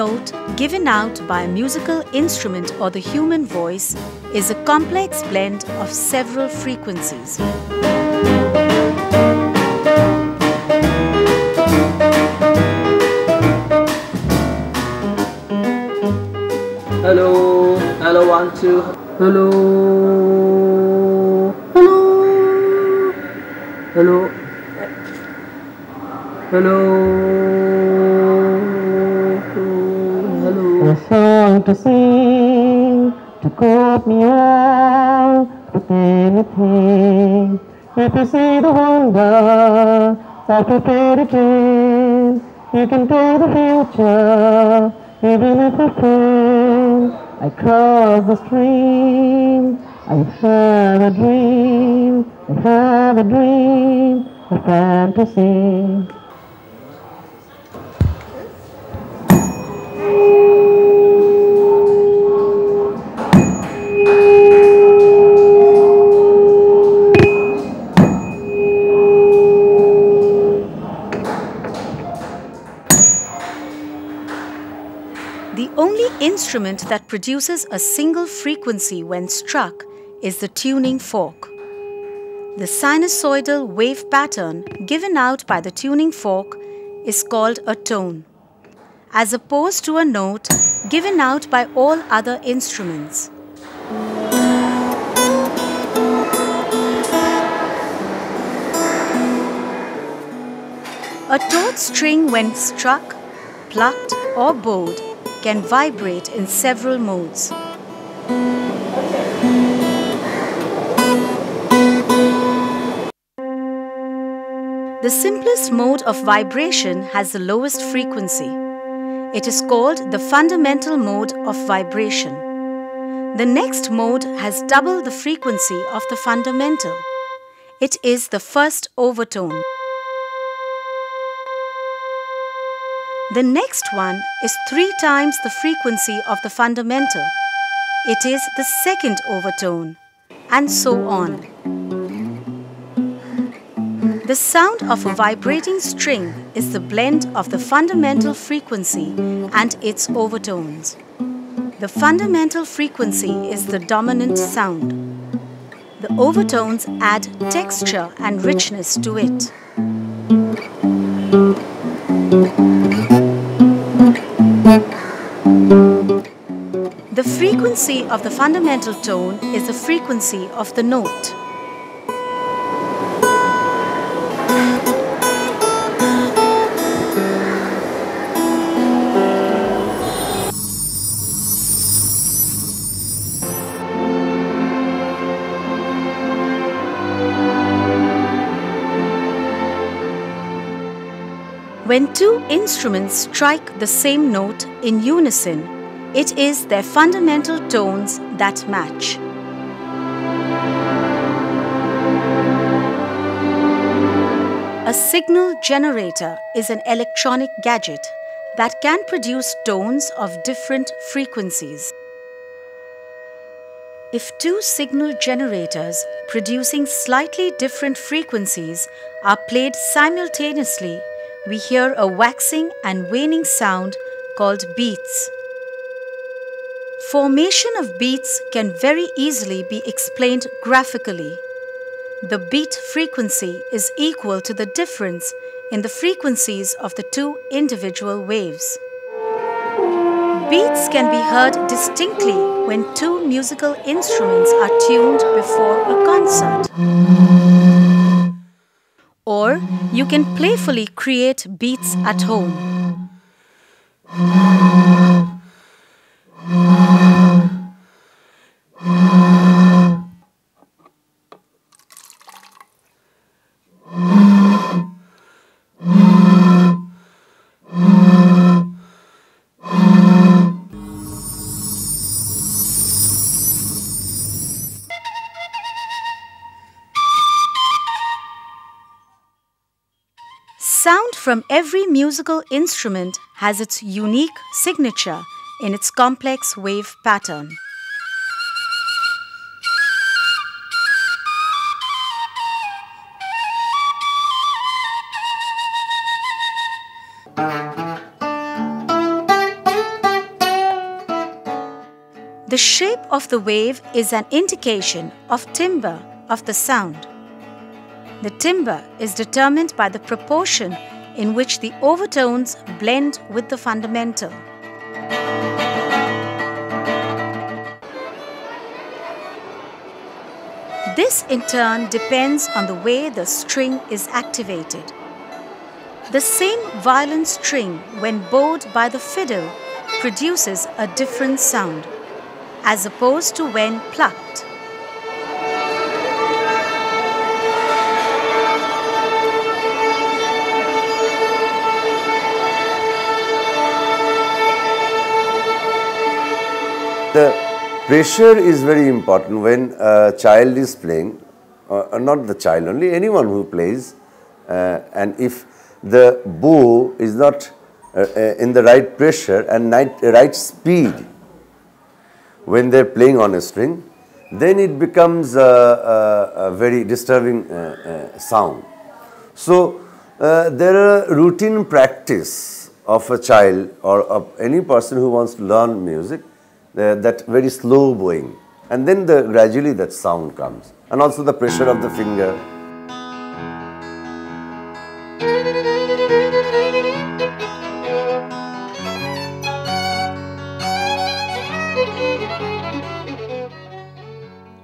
note given out by a musical instrument or the human voice is a complex blend of several frequencies. Hello, hello, 1, 2, hello, hello, hello, hello, hello. A song to sing, to quote me all, with anything. If you see the wonder, I prepare to dream. You can take the future, even if it fails. I cross the stream. I have a dream. I have a dream, a fantasy. The only instrument that produces a single frequency when struck is the tuning fork. The sinusoidal wave pattern given out by the tuning fork is called a tone, as opposed to a note given out by all other instruments. A taut string, when struck, plucked, or bowed, can vibrate in several modes. The simplest mode of vibration has the lowest frequency. It is called the fundamental mode of vibration. The next mode has double the frequency of the fundamental. It is the first overtone. The next one is 3 times the frequency of the fundamental. It is the second overtone, and so on. The sound of a vibrating string is the blend of the fundamental frequency and its overtones. The fundamental frequency is the dominant sound. The overtones add texture and richness to it. The frequency of the fundamental tone is the frequency of the note. When two instruments strike the same note in unison, it is their fundamental tones that match. A signal generator is an electronic gadget that can produce tones of different frequencies. If two signal generators producing slightly different frequencies are played simultaneously, we hear a waxing and waning sound called beats. Formation of beats can very easily be explained graphically. The beat frequency is equal to the difference in the frequencies of the two individual waves. Beats can be heard distinctly when two musical instruments are tuned before a concert. Or you can playfully create beats at home. Sound from every musical instrument has its unique signature in its complex wave pattern. The shape of the wave is an indication of timbre of the sound. The timbre is determined by the proportion in which the overtones blend with the fundamental. This in turn depends on the way the string is activated. The same violin string, when bowed by the fiddle, produces a different sound, as opposed to when plucked. The pressure is very important when a child is playing, not the child only, anyone who plays, and if the bow is not in the right pressure and right speed when they are playing on a string, then it becomes a very disturbing sound. So, there are routine practice of a child or of any person who wants to learn music, that very slow bowing, and then gradually that sound comes, and also the pressure of the finger.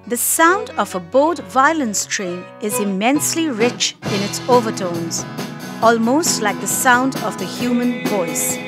The sound of a bowed violin string is immensely rich in its overtones, almost like the sound of the human voice.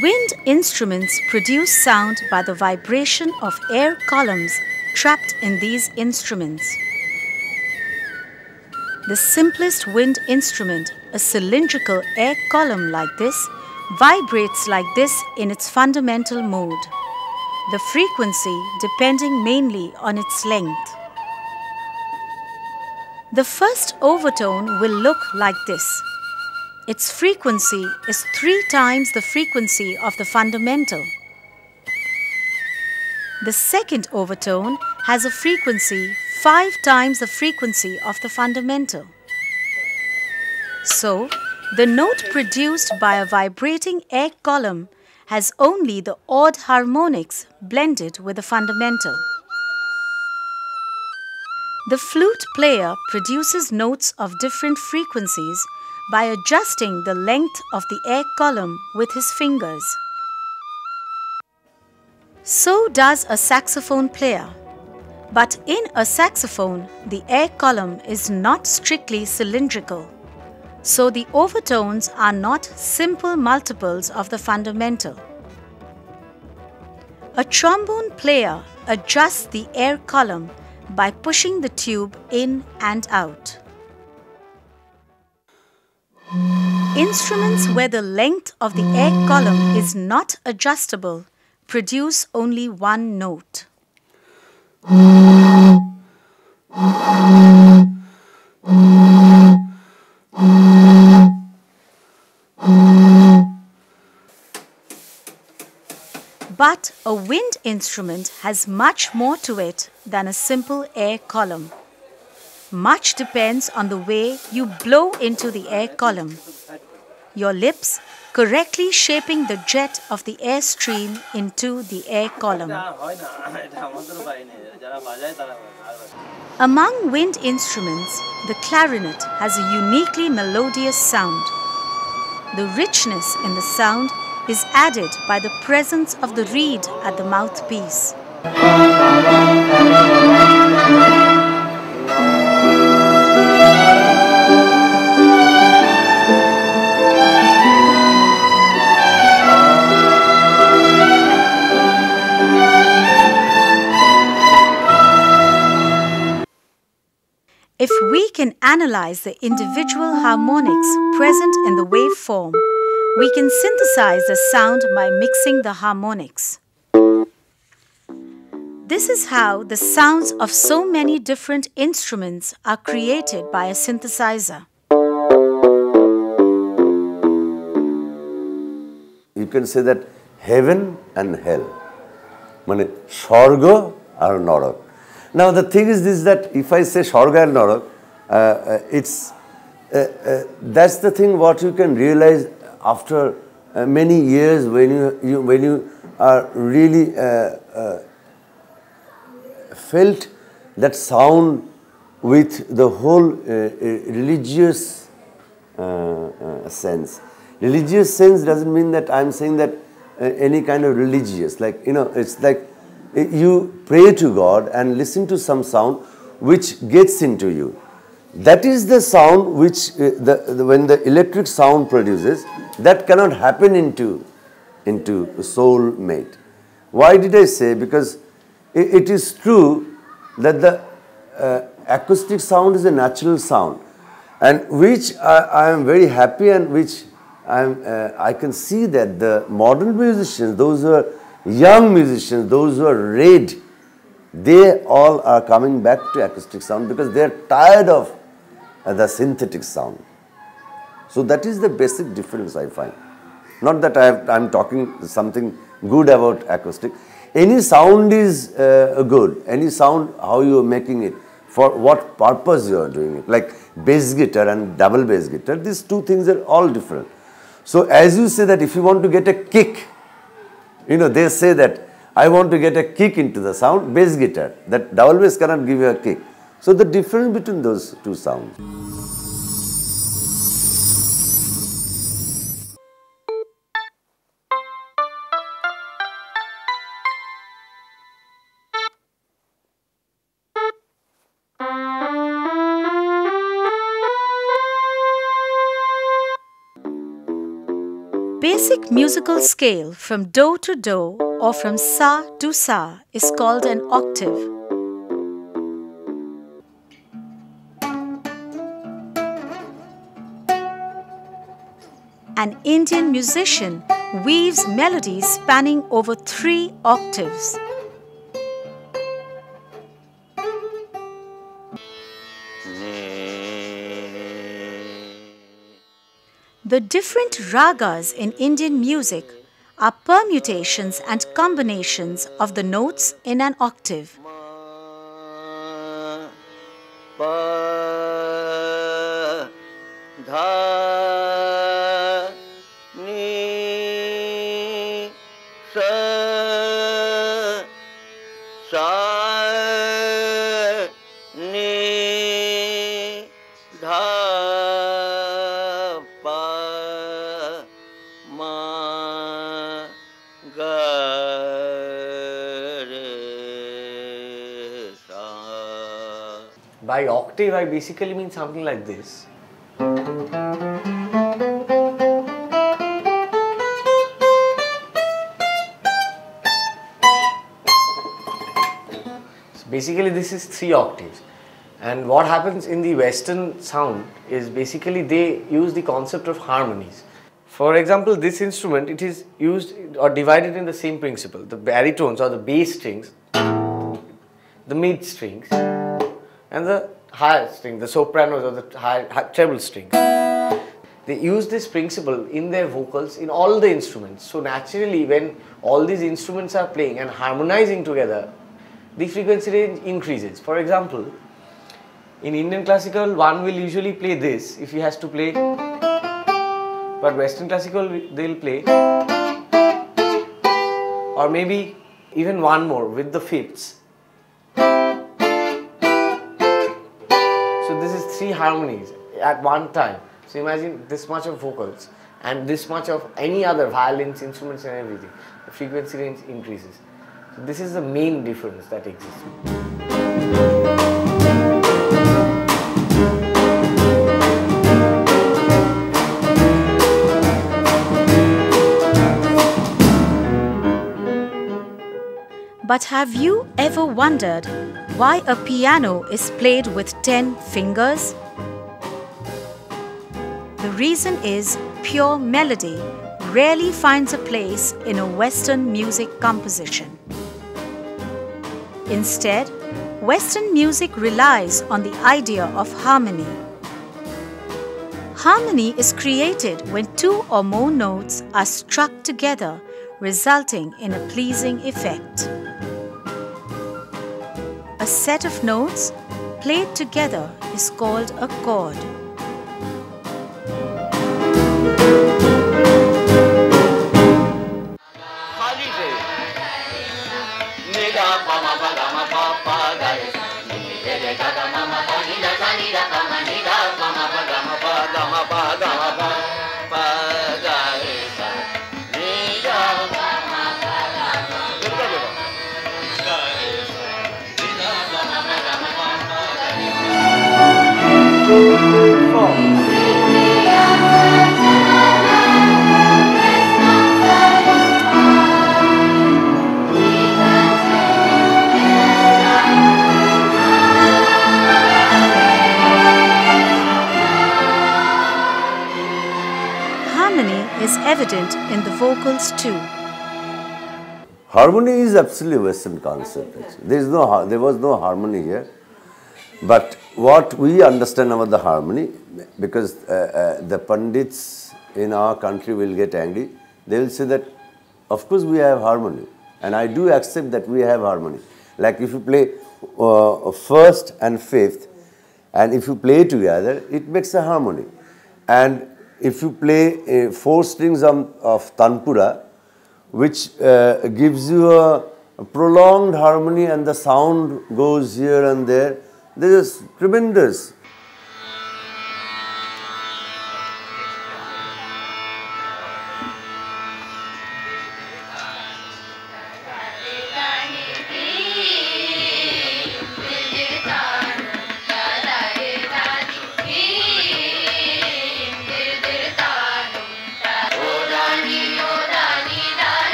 Wind instruments produce sound by the vibration of air columns trapped in these instruments. The simplest wind instrument, a cylindrical air column like this, vibrates like this in its fundamental mode, the frequency depending mainly on its length. The first overtone will look like this. Its frequency is 3 times the frequency of the fundamental. The second overtone has a frequency 5 times the frequency of the fundamental. So, the note produced by a vibrating air column has only the odd harmonics blended with the fundamental. The flute player produces notes of different frequencies by adjusting the length of the air column with his fingers. So does a saxophone player. But in a saxophone, the air column is not strictly cylindrical, so the overtones are not simple multiples of the fundamental. A trombone player adjusts the air column by pushing the tube in and out. Instruments where the length of the air column is not adjustable produce only one note. But a wind instrument has much more to it than a simple air column. Much depends on the way you blow into the air column. Your lips correctly shaping the jet of the air stream into the air column. Among wind instruments, the clarinet has a uniquely melodious sound. The richness in the sound is added by the presence of the reed at the mouthpiece. If we can analyze the individual harmonics present in the waveform, we can synthesize the sound by mixing the harmonics. This is how the sounds of so many different instruments are created by a synthesizer. You can say that heaven and hell, mane Swarga or Narak. Now the thing is this, that if I say Swarga and Narak, that's the thing what you can realize after many years when you are really felt that sound with the whole religious sense. Religious sense doesn't mean that I'm saying that any kind of religious, like, it's like you pray to God and listen to some sound which gets into you. That is the sound which when the electric sound produces, that cannot happen into soulmate. Why did I say? Because it is true that the acoustic sound is a natural sound, and which I am very happy, and which I can see that the modern musicians, those who are young musicians, those who are read, they all are coming back to acoustic sound because they are tired of the synthetic sound. So that is the basic difference I find. Not that I'm talking something good about acoustic. Any sound is good. Any sound, how you are making it, for what purpose you are doing it. Like bass guitar and double bass guitar, these two things are all different. So as you say that if you want to get a kick, they say that I want to get a kick into the sound, bass guitar. That double bass cannot give you a kick. So the difference between those two sounds. Basic musical scale from do to do or from sa to sa is called an octave. An Indian musician weaves melodies spanning over 3 octaves. The different ragas in Indian music are permutations and combinations of the notes in an octave. By octave, I basically mean something like this. So basically this is 3 octaves. And what happens in the Western sound is basically they use the concept of harmonies. For example, this instrument, it is used or divided in the same principle. The baritones or the bass strings, the mid strings, and the higher string, the sopranos or the high treble strings. They use this principle in their vocals in all the instruments. So naturally, when all these instruments are playing and harmonizing together, the frequency range increases. For example, in Indian classical, one will usually play this if he has to play, but Western classical, they'll play, or maybe even one more with the fifths. So this is 3 harmonies at one time. So imagine this much of vocals and this much of any other violins, instruments and everything. The frequency range increases. So this is the main difference that exists. But have you ever wondered Why a piano is played with 10 fingers? The reason is pure melody rarely finds a place in a Western music composition. Instead, Western music relies on the idea of harmony. Harmony is created when two or more notes are struck together, resulting in a pleasing effect. A set of notes played together is called a chord. Harmony is evident in the vocals too. Harmony is absolutely a Western concept. There was no harmony here. But what we understand about the harmony, because the Pandits in our country will get angry, they will say that, of course we have harmony. And I do accept that we have harmony. Like if you play first and fifth, and if you play together, it makes a harmony. And if you play 4 strings of Tanpura, which gives you a prolonged harmony and the sound goes here and there, this is tremendous.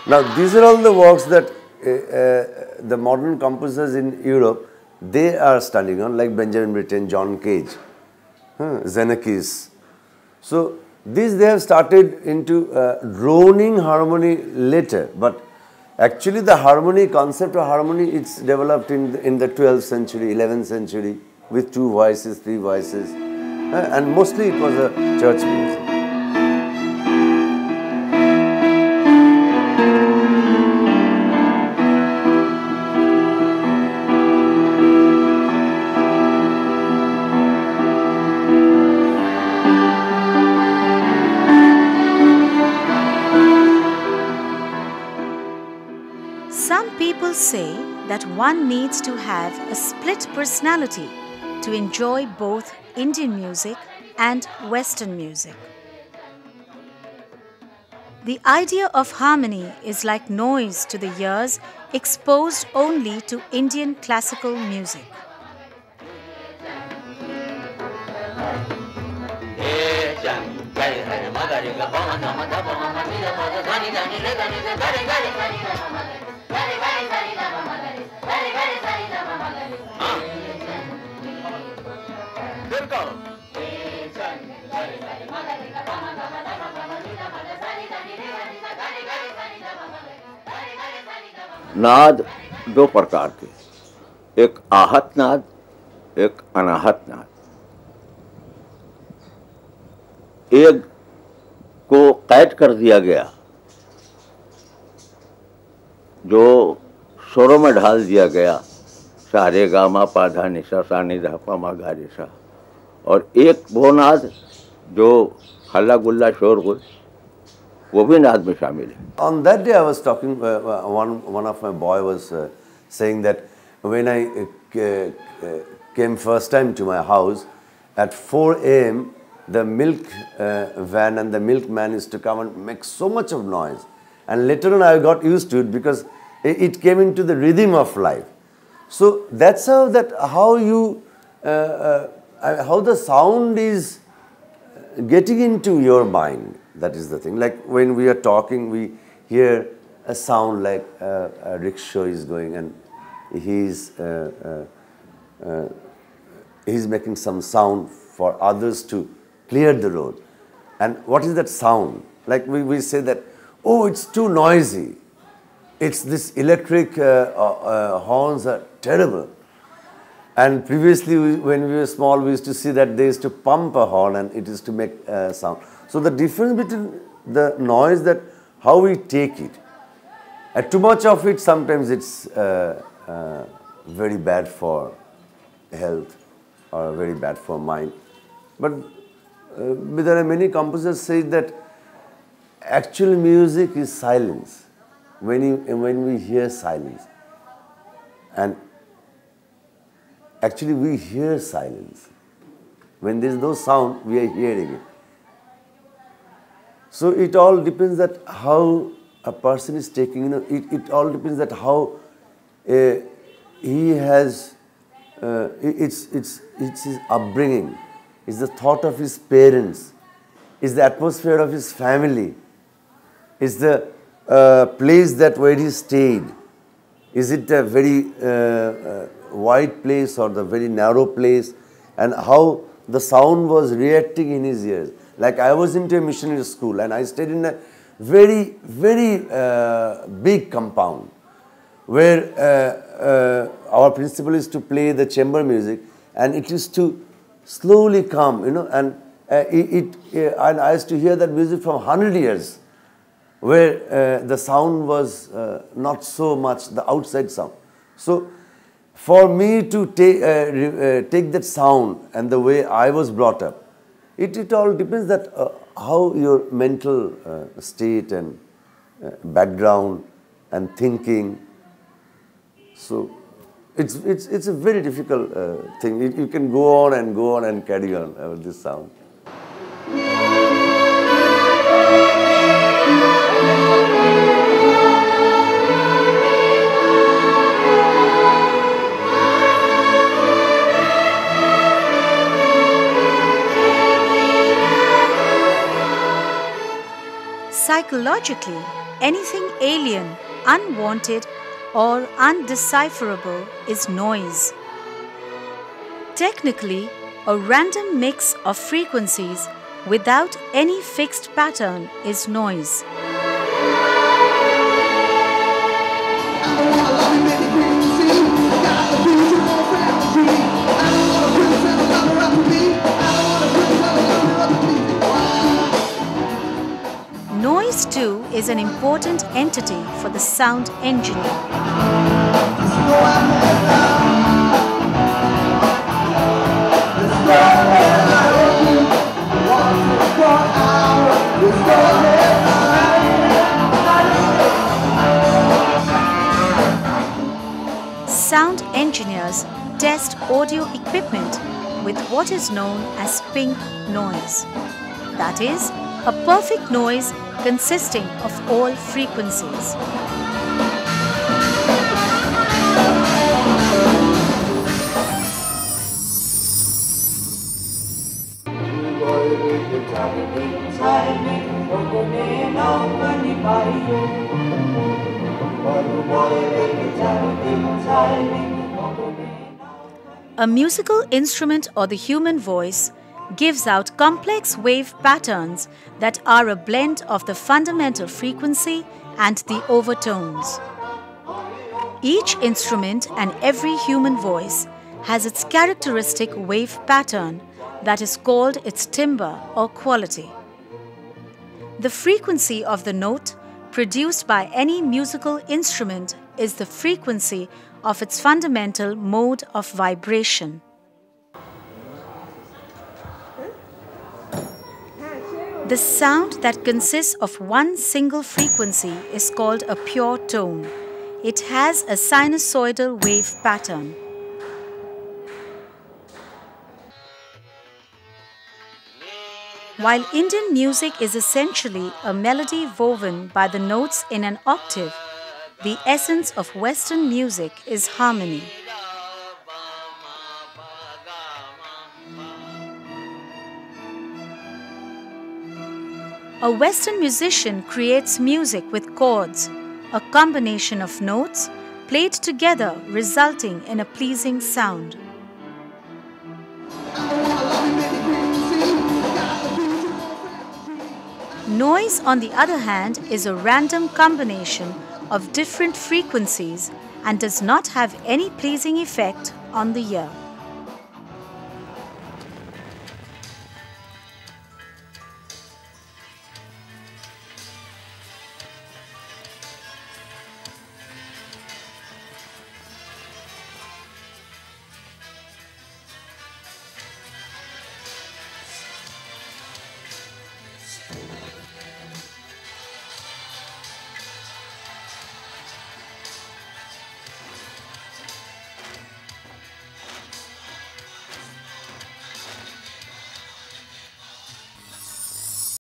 Now, these are all the works that the modern composers in Europe, they are studying on, like Benjamin Britten, John Cage, Xenakis. So, these they have started into droning harmony later, but actually the harmony, concept of harmony, it's developed in the 12th century, 11th century, with 2 voices, 3 voices, and mostly it was a church music. Some people say that one needs to have a split personality to enjoy both Indian music and Western music. The idea of harmony is like noise to the ears exposed only to Indian classical music. नाद 2 प्रकार के, एक आहत नाद, एक अनाहत नाद। एक को कैद कर दिया गया, जो स्वरों में ढाल दिया गया, सा रे गा मा पा धा नि सा सा नि धा पा मा गा रे सा, और एक वो नाद जो हल्ला गुल्ला शोरगुल, वो भी नाद में शामिल है। On that day I was talking, one of my boy was saying that when I came first time to my house, at 4 a.m. the milk van and the milkman used to come and make so much of noise. And later on I got used to it because it came into the rhythm of life. So that's how the sound is getting into your mind. That is the thing. Like when we are talking, we hear a sound like a rickshaw is going, and he's making some sound for others to clear the road. And what is that sound? Like we say that, oh, it's too noisy. It's this electric horns are terrible. And previously, when we were small, we used to see that they used to pump a horn and it is to make sound. So the difference between the noise, that how we take it. Too much of it, sometimes it's very bad for health or very bad for mind. But there are many composers say that actual music is silence. When we hear silence, and actually we hear silence. When there is no sound, we are hearing it. So it all depends that how a person is taking. It all depends that how he has. It's his upbringing. It's the thought of his parents. It's the atmosphere of his family. It's the place that where he stayed. Is it a very wide place or the very narrow place? And how the sound was reacting in his ears. Like I was into a missionary school and I stayed in a very, very big compound where our principal is to play the chamber music, and it is to slowly come, and and I used to hear that music from 100 years, where the sound was not so much the outside sound. So for me to take that sound and the way I was brought up, it all depends that how your mental state and background and thinking. So it's a very difficult thing. You can go on and carry on with this sound. Psychologically, anything alien, unwanted, or undecipherable is noise. Technically, a random mix of frequencies without any fixed pattern is noise. Noise too is an important entity for the sound engineer. Sound engineers test audio equipment with what is known as pink noise. That is, a perfect noise consisting of all frequencies. A musical instrument or the human voice gives out complex wave patterns that are a blend of the fundamental frequency and the overtones. Each instrument and every human voice has its characteristic wave pattern that is called its timbre or quality. The frequency of the note produced by any musical instrument is the frequency of its fundamental mode of vibration. The sound that consists of one single frequency is called a pure tone. It has a sinusoidal wave pattern. While Indian music is essentially a melody woven by the notes in an octave, the essence of Western music is harmony. A Western musician creates music with chords, a combination of notes played together resulting in a pleasing sound. Noise, on the other hand, is a random combination of different frequencies and does not have any pleasing effect on the ear.